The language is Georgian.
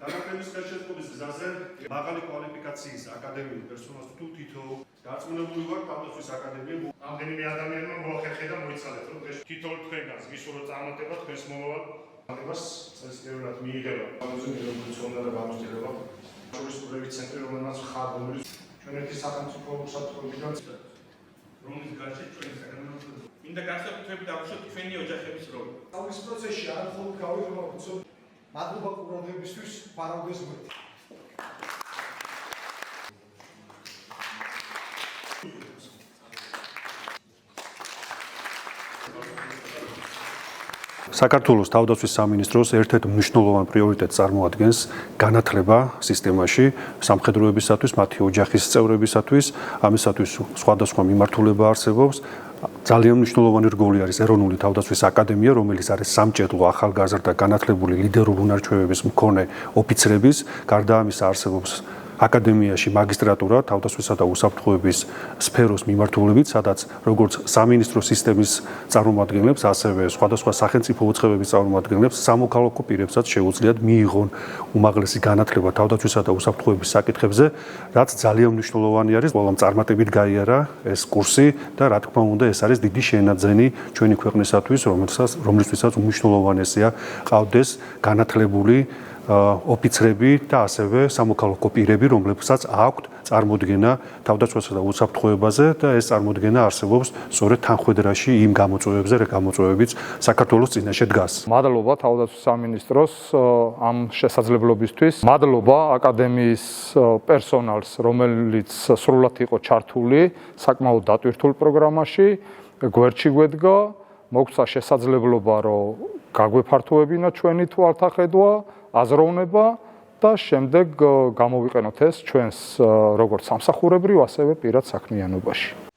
განათლების ხელშეწყობის გზაზე მაღალი კვალიფიკაციის აკადემიური პერსონალს თუ თითო დარწმუნებული ვარ თავდაცვის აკადემია ამდენიმე ადამიანმა მოახერხე და მოიცალეთ რომ დღეს თითოეულ თქვენგანს გისურვებთ წარმატება თქვენს მომავალ წარმატებას წესრიგულად მიიღება მიზნები უნდა და გამოცდილება ტურისტული ცენტრი რომელმაც ხარდული ჩვენეთის სახელმწიფო უსაფრთხოებიდან რომელიც გარშემო ჩვენი საკანონმდებლო მინდა განსაკუთრებით დავუშვათ ჩვენი ოჯახების როლი. Თავის პროცესში არ მხოლოდ გავიგებო, მადლობა ყურადღებისთვის, ფარავდეს მოდი. საქართველოს თავდაცვის სამინისტროს ერთ-ერთ მნიშვნელოვან პრიორიტეტს წარმოადგენს განათლება სისტემაში სამხედროებისათვის, მათი ოჯახის წევრებისათვის, ამისათვის სხვადასხვა მიმართულება არსებობს. ძალიან მნიშვნელოვანი რგოლი არის ეროვნული თავდაცვის აკადემია, რომელიც არის სამჭედლო ახალგაზრდა განათლებული ლიდერულ უნარ-ჩვევების მქონე ოფიცრების, გარდა ამისა არსებობს აკადემიაში მაგისტრატურა თავდაცვისა და უსაფრთხოების სფეროს მიმართულებით, სადაც როგორც სამინისტრო სისტემის წარმომადგენლებს, ასევე სხვადასხვა სახელმწიფო უწყებების წარმომადგენლებს სამოქალაქო პირებსაც შეუძლიათ მიიღონ უმაღლესი განათლება თავდაცვისა და უსაფრთხოების საკითხებზე, რაც ძალიან მნიშვნელოვანი არის. ყველამ წარმატებით გაიარა ეს კურსი და რა თქმა უნდა, ეს არის დიდი შენაძენი ჩვენი ქვეყნისათვის, რომლისთვისაც უმნიშვნელოვანესია ყავდეს განათლებული ოფიცრები და ასევე სამოქალაქო პირები, რომლებსაც აქვთ წარმოდგენა თავდაცვასა და უსაფრთხოებაზე და ეს წარმოდგენა არსებობს სწორედ თანხმედრაში იმ გამოწვევებზე, რა გამოწვევებიც საქართველოს წინაშე დგას. მადლობა თავდაცვის სამინისტროს ამ შესაძლებლობისთვის. მადლობა აკადემიის პერსონალს, რომელიც სრულად იყო ჩართული საკმაოდ დატვირთულ პროგრამაში, გვერდში გვედგა, მოგცა შესაძლებლობა, რომ გაგვეფართოებინა ჩვენი თვალთახედვა, აზროვნება და შემდეგ გამოვიყენოთ ეს ჩვენს როგორც სამსახურებრივ, ასევე პირად საქმიანობაში.